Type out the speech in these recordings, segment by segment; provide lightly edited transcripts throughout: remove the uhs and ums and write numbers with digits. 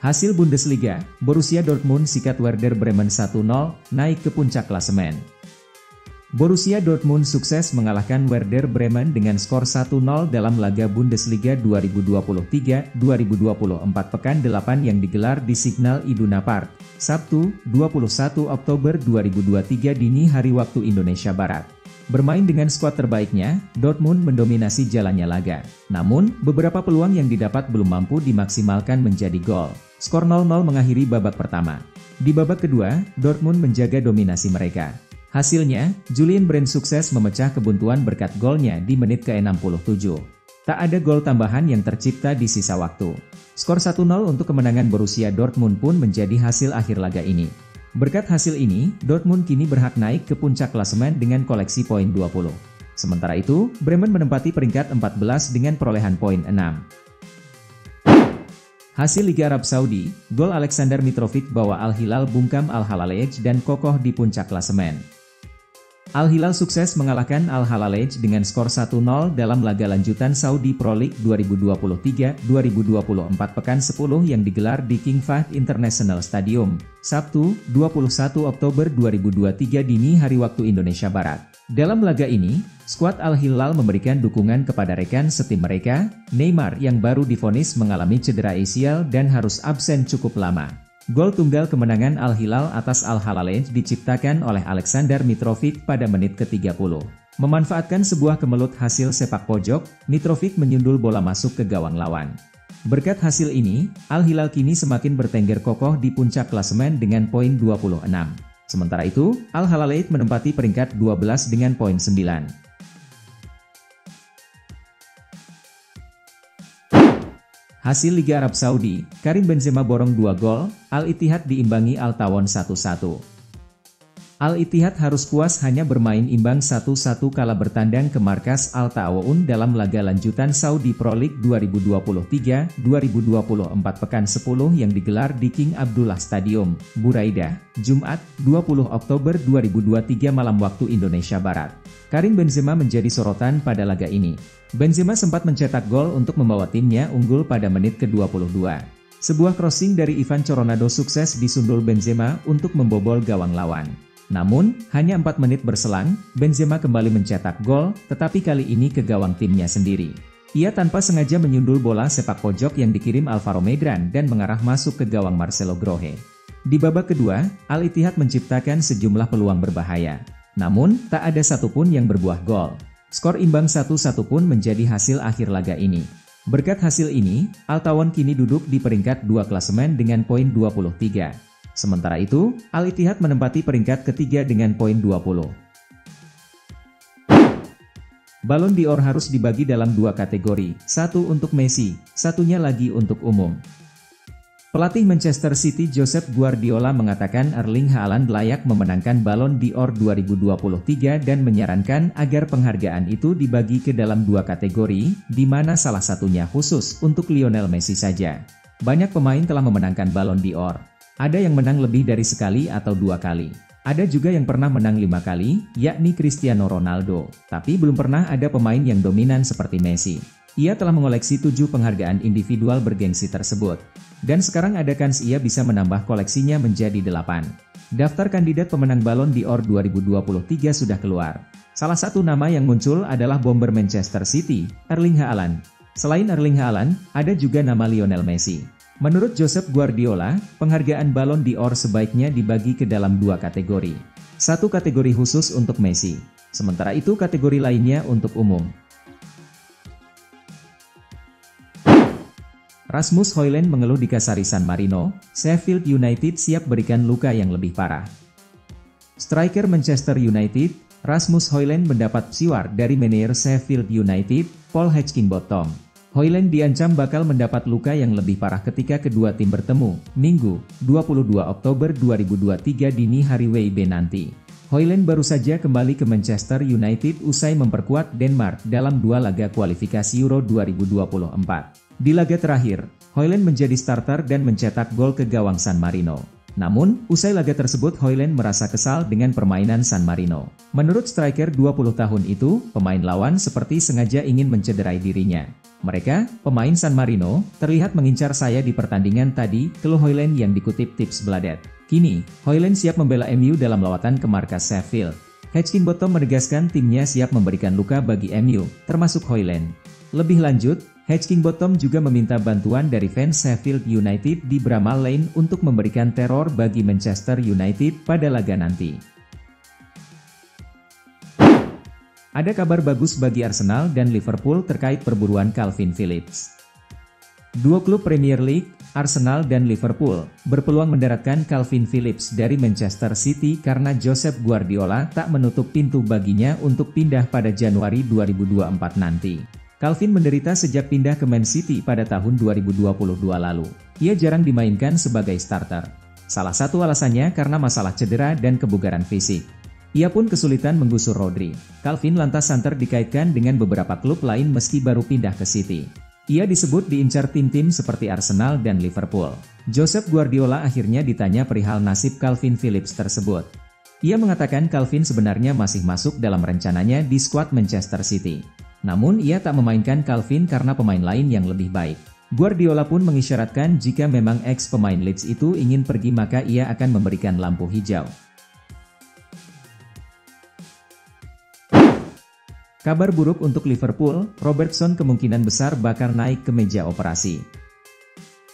Hasil Bundesliga, Borussia Dortmund sikat Werder Bremen 1-0, naik ke puncak klasemen. Borussia Dortmund sukses mengalahkan Werder Bremen dengan skor 1-0 dalam laga Bundesliga 2023-2024 pekan 8 yang digelar di Signal Iduna Park, Sabtu, 21 Oktober 2023 dini hari waktu Indonesia Barat. Bermain dengan skuad terbaiknya, Dortmund mendominasi jalannya laga. Namun, beberapa peluang yang didapat belum mampu dimaksimalkan menjadi gol. Skor 0-0 mengakhiri babak pertama. Di babak kedua, Dortmund menjaga dominasi mereka. Hasilnya, Julian Brandt sukses memecah kebuntuan berkat golnya di menit ke-67. Tak ada gol tambahan yang tercipta di sisa waktu. Skor 1-0 untuk kemenangan Borussia Dortmund pun menjadi hasil akhir laga ini. Berkat hasil ini, Dortmund kini berhak naik ke puncak klasemen dengan koleksi poin 20. Sementara itu, Bremen menempati peringkat 14 dengan perolehan poin 6. Hasil Liga Arab Saudi, gol Alexander Mitrovic bawa Al-Hilal bungkam Al-Halalej dan kokoh di puncak klasemen. Al-Hilal sukses mengalahkan Al-Halalej dengan skor 1-0 dalam laga lanjutan Saudi Pro League 2023-2024 pekan 10 yang digelar di King Fahd International Stadium, Sabtu, 21 Oktober 2023 dini hari waktu Indonesia Barat. Dalam laga ini, skuad Al-Hilal memberikan dukungan kepada rekan setim mereka, Neymar yang baru divonis mengalami cedera ACL dan harus absen cukup lama. Gol tunggal kemenangan Al-Hilal atas Al-Halalej diciptakan oleh Alexander Mitrovic pada menit ke-30. Memanfaatkan sebuah kemelut hasil sepak pojok, Mitrovic menyundul bola masuk ke gawang lawan. Berkat hasil ini, Al-Hilal kini semakin bertengger kokoh di puncak klasemen dengan poin 26. Sementara itu, Al-Halalej menempati peringkat 12 dengan poin 9. Hasil Liga Arab Saudi, Karim Benzema borong 2 gol, Al-Ittihad diimbangi Al-Tawon 1-1. Al-Ittihad harus puas hanya bermain imbang 1-1 kala bertandang ke markas Al-Ta'awun dalam laga lanjutan Saudi Pro League 2023-2024 pekan 10 yang digelar di King Abdullah Stadium, Buraidah, Jumat, 20 Oktober 2023 malam waktu Indonesia Barat. Karim Benzema menjadi sorotan pada laga ini. Benzema sempat mencetak gol untuk membawa timnya unggul pada menit ke-22. Sebuah crossing dari Ivan Coronado sukses disundul Benzema untuk membobol gawang lawan. Namun, hanya 4 menit berselang, Benzema kembali mencetak gol, tetapi kali ini ke gawang timnya sendiri. Ia tanpa sengaja menyundul bola sepak pojok yang dikirim Alvaro Medran dan mengarah masuk ke gawang Marcelo Grohe. Di babak kedua, Al-Ittihad menciptakan sejumlah peluang berbahaya. Namun, tak ada satupun yang berbuah gol. Skor imbang 1-1 pun menjadi hasil akhir laga ini. Berkat hasil ini, Al-Tawon kini duduk di peringkat 2 klasemen dengan poin 23. Sementara itu, Al-Ittihad menempati peringkat ketiga dengan poin 20. Ballon d'Or harus dibagi dalam 2 kategori, satu untuk Messi, satunya lagi untuk umum. Pelatih Manchester City Josep Guardiola mengatakan Erling Haaland layak memenangkan Ballon d'Or 2023 dan menyarankan agar penghargaan itu dibagi ke dalam 2 kategori, di mana salah satunya khusus untuk Lionel Messi saja. Banyak pemain telah memenangkan Ballon d'Or. Ada yang menang lebih dari sekali atau 2 kali. Ada juga yang pernah menang 5 kali, yakni Cristiano Ronaldo. Tapi belum pernah ada pemain yang dominan seperti Messi. Ia telah mengoleksi 7 penghargaan individual bergengsi tersebut. Dan sekarang ada kans ia bisa menambah koleksinya menjadi 8. Daftar kandidat pemenang Ballon d'Or 2023 sudah keluar. Salah satu nama yang muncul adalah bomber Manchester City, Erling Haaland. Selain Erling Haaland, ada juga nama Lionel Messi. Menurut Josep Guardiola, penghargaan Ballon d'Or sebaiknya dibagi ke dalam 2 kategori. Satu kategori khusus untuk Messi, sementara itu kategori lainnya untuk umum. Rasmus Højlund mengeluh di Kasari San Marino, Sheffield United siap berikan luka yang lebih parah. Striker Manchester United, Rasmus Højlund mendapat psiwar dari manajer Sheffield United, Paul Heckingbottom. Højlund diancam bakal mendapat luka yang lebih parah ketika kedua tim bertemu, Minggu, 22 Oktober 2023 dini hari WIB nanti. Højlund baru saja kembali ke Manchester United usai memperkuat Denmark dalam 2 laga kualifikasi Euro 2024. Di laga terakhir, Højlund menjadi starter dan mencetak gol ke gawang San Marino. Namun, usai laga tersebut Højlund merasa kesal dengan permainan San Marino. Menurut striker 20 tahun itu, pemain lawan seperti sengaja ingin mencederai dirinya. Mereka, pemain San Marino, terlihat mengincar saya di pertandingan tadi, keluh Højlund yang dikutip Tips Bladet. Kini, Højlund siap membela MU dalam lawatan ke markas Sheffield. Heckingbottom menegaskan timnya siap memberikan luka bagi MU, termasuk Højlund. Lebih lanjut, Heckingbottom juga meminta bantuan dari fans Sheffield United di Bramall Lane untuk memberikan teror bagi Manchester United pada laga nanti. Ada kabar bagus bagi Arsenal dan Liverpool terkait perburuan Calvin Phillips. Dua klub Premier League, Arsenal dan Liverpool, berpeluang mendaratkan Calvin Phillips dari Manchester City karena Josep Guardiola tak menutup pintu baginya untuk pindah pada Januari 2024 nanti. Calvin menderita sejak pindah ke Man City pada tahun 2022 lalu. Ia jarang dimainkan sebagai starter. Salah satu alasannya karena masalah cedera dan kebugaran fisik. Ia pun kesulitan menggusur Rodri. Calvin lantas santer dikaitkan dengan beberapa klub lain meski baru pindah ke City. Ia disebut diincar tim-tim seperti Arsenal dan Liverpool. Josep Guardiola akhirnya ditanya perihal nasib Calvin Phillips tersebut. Ia mengatakan Calvin sebenarnya masih masuk dalam rencananya di skuad Manchester City. Namun ia tak memainkan Calvin karena pemain lain yang lebih baik. Guardiola pun mengisyaratkan jika memang ex-pemain Leeds itu ingin pergi maka ia akan memberikan lampu hijau. Kabar buruk untuk Liverpool, Robertson kemungkinan besar bakal naik ke meja operasi.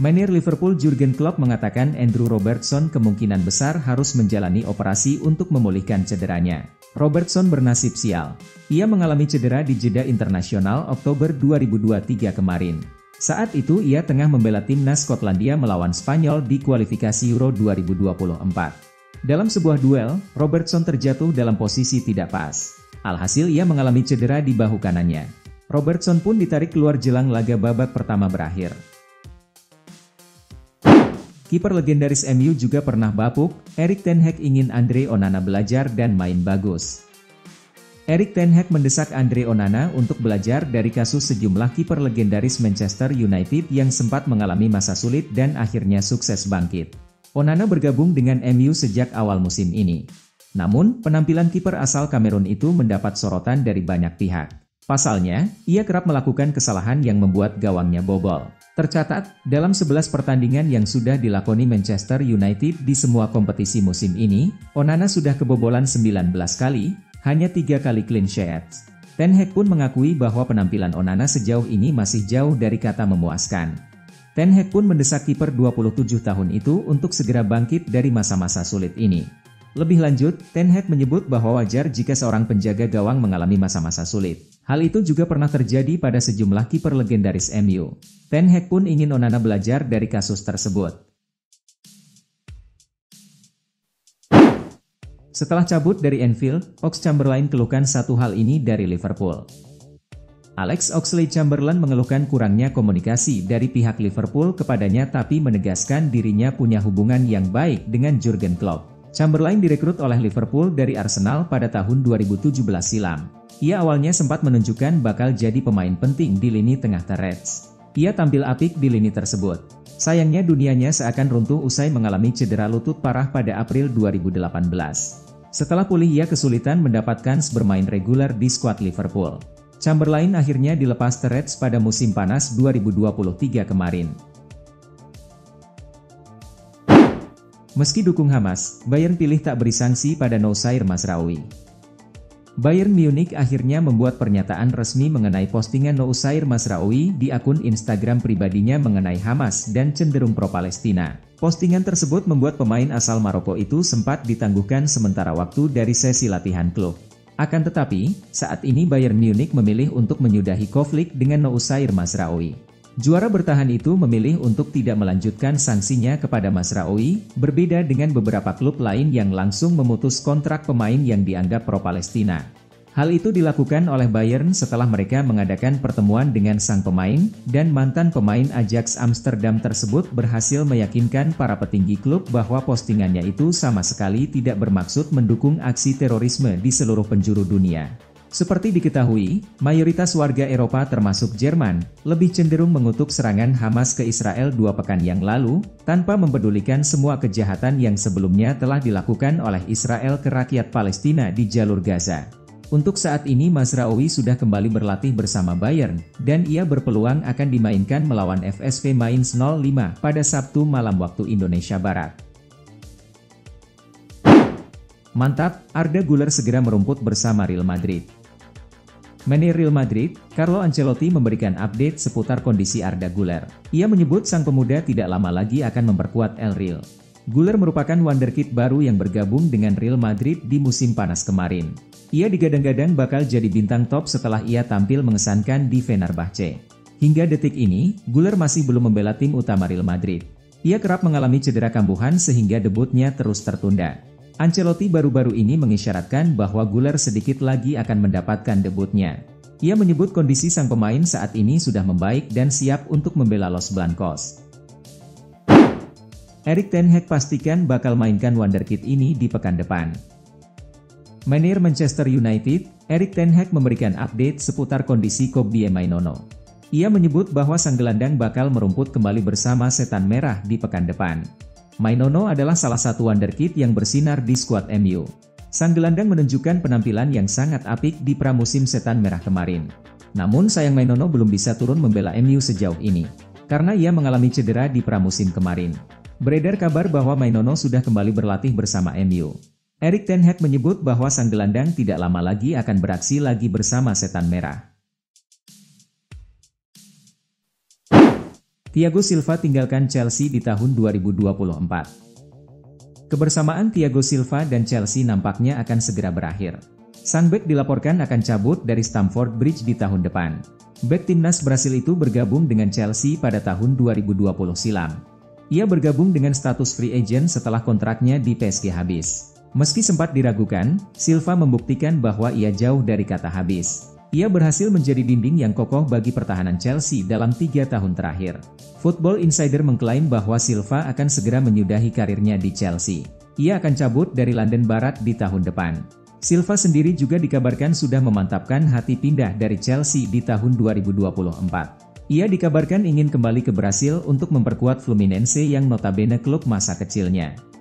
Manajer Liverpool Jurgen Klopp mengatakan Andrew Robertson kemungkinan besar harus menjalani operasi untuk memulihkan cederanya. Robertson bernasib sial. Ia mengalami cedera di jeda internasional Oktober 2023 kemarin. Saat itu ia tengah membela timnas Skotlandia melawan Spanyol di kualifikasi Euro 2024. Dalam sebuah duel, Robertson terjatuh dalam posisi tidak pas. Alhasil ia mengalami cedera di bahu kanannya. Robertson pun ditarik keluar jelang laga babak pertama berakhir. Kiper legendaris MU juga pernah bapuk, Erik ten Hag ingin Andre Onana belajar dan main bagus. Erik ten Hag mendesak Andre Onana untuk belajar dari kasus sejumlah kiper legendaris Manchester United yang sempat mengalami masa sulit dan akhirnya sukses bangkit. Onana bergabung dengan MU sejak awal musim ini. Namun, penampilan kiper asal Kamerun itu mendapat sorotan dari banyak pihak. Pasalnya, ia kerap melakukan kesalahan yang membuat gawangnya bobol. Tercatat, dalam 11 pertandingan yang sudah dilakoni Manchester United di semua kompetisi musim ini, Onana sudah kebobolan 19 kali, hanya 3 kali clean sheet. Ten Hag pun mengakui bahwa penampilan Onana sejauh ini masih jauh dari kata memuaskan. Ten Hag pun mendesak kiper 27 tahun itu untuk segera bangkit dari masa-masa sulit ini. Lebih lanjut, Ten Hag menyebut bahwa wajar jika seorang penjaga gawang mengalami masa-masa sulit. Hal itu juga pernah terjadi pada sejumlah kiper legendaris MU. Ten Hag pun ingin Onana belajar dari kasus tersebut. Setelah cabut dari Anfield, Oxlade-Chamberlain keluhkan satu hal ini dari Liverpool. Alex Oxlade-Chamberlain mengeluhkan kurangnya komunikasi dari pihak Liverpool kepadanya tapi menegaskan dirinya punya hubungan yang baik dengan Jurgen Klopp. Chamberlain direkrut oleh Liverpool dari Arsenal pada tahun 2017 silam. Ia awalnya sempat menunjukkan bakal jadi pemain penting di lini tengah The Reds. Ia tampil apik di lini tersebut. Sayangnya dunianya seakan runtuh usai mengalami cedera lutut parah pada April 2018. Setelah pulih ia kesulitan mendapatkan bermain reguler di skuad Liverpool. Chamberlain akhirnya dilepas The Reds pada musim panas 2023 kemarin. Meski dukung Hamas, Bayern pilih tak beri sanksi pada Noussair Mazraoui. Bayern Munich akhirnya membuat pernyataan resmi mengenai postingan Noussair Mazraoui di akun Instagram pribadinya mengenai Hamas dan cenderung pro-Palestina. Postingan tersebut membuat pemain asal Maroko itu sempat ditangguhkan sementara waktu dari sesi latihan klub. Akan tetapi, saat ini Bayern Munich memilih untuk menyudahi konflik dengan Noussair Mazraoui. Juara bertahan itu memilih untuk tidak melanjutkan sanksinya kepada Mazraoui, berbeda dengan beberapa klub lain yang langsung memutus kontrak pemain yang dianggap pro-Palestina. Hal itu dilakukan oleh Bayern setelah mereka mengadakan pertemuan dengan sang pemain, dan mantan pemain Ajax Amsterdam tersebut berhasil meyakinkan para petinggi klub bahwa postingannya itu sama sekali tidak bermaksud mendukung aksi terorisme di seluruh penjuru dunia. Seperti diketahui, mayoritas warga Eropa termasuk Jerman, lebih cenderung mengutuk serangan Hamas ke Israel 2 pekan yang lalu, tanpa mempedulikan semua kejahatan yang sebelumnya telah dilakukan oleh Israel ke rakyat Palestina di jalur Gaza. Untuk saat ini Mazraoui sudah kembali berlatih bersama Bayern, dan ia berpeluang akan dimainkan melawan FSV Mainz 05 pada Sabtu malam waktu Indonesia Barat. Mantap, Arda Güler segera merumput bersama Real Madrid. Manajer Real Madrid, Carlo Ancelotti memberikan update seputar kondisi Arda Güler. Ia menyebut sang pemuda tidak lama lagi akan memperkuat El Real. Güler merupakan wonderkid baru yang bergabung dengan Real Madrid di musim panas kemarin. Ia digadang-gadang bakal jadi bintang top setelah ia tampil mengesankan di Fenerbahce. Hingga detik ini, Güler masih belum membela tim utama Real Madrid. Ia kerap mengalami cedera kambuhan sehingga debutnya terus tertunda. Ancelotti baru-baru ini mengisyaratkan bahwa Güler sedikit lagi akan mendapatkan debutnya. Ia menyebut kondisi sang pemain saat ini sudah membaik dan siap untuk membela Los Blancos. Erik ten Hag pastikan bakal mainkan wonderkid ini di pekan depan. Manajer Manchester United, Erik ten Hag memberikan update seputar kondisi Kobie Mainoo. Ia menyebut bahwa sang gelandang bakal merumput kembali bersama Setan Merah di pekan depan. Mainoo adalah salah satu wonderkid yang bersinar di skuad MU. Sang gelandang menunjukkan penampilan yang sangat apik di pramusim Setan Merah kemarin. Namun sayang Mainoo belum bisa turun membela MU sejauh ini, karena ia mengalami cedera di pramusim kemarin. Beredar kabar bahwa Mainoo sudah kembali berlatih bersama MU. Erik ten Hag menyebut bahwa sang gelandang tidak lama lagi akan beraksi lagi bersama Setan Merah. Thiago Silva tinggalkan Chelsea di tahun 2024. Kebersamaan Thiago Silva dan Chelsea nampaknya akan segera berakhir. Sang bek dilaporkan akan cabut dari Stamford Bridge di tahun depan. Bek timnas Brasil itu bergabung dengan Chelsea pada tahun 2020 silam. Ia bergabung dengan status free agent setelah kontraknya di PSG habis. Meski sempat diragukan, Silva membuktikan bahwa ia jauh dari kata habis. Ia berhasil menjadi dinding yang kokoh bagi pertahanan Chelsea dalam 3 tahun terakhir. Football Insider mengklaim bahwa Silva akan segera menyudahi karirnya di Chelsea. Ia akan cabut dari London Barat di tahun depan. Silva sendiri juga dikabarkan sudah memantapkan hati pindah dari Chelsea di tahun 2024. Ia dikabarkan ingin kembali ke Brasil untuk memperkuat Fluminense yang notabene klub masa kecilnya.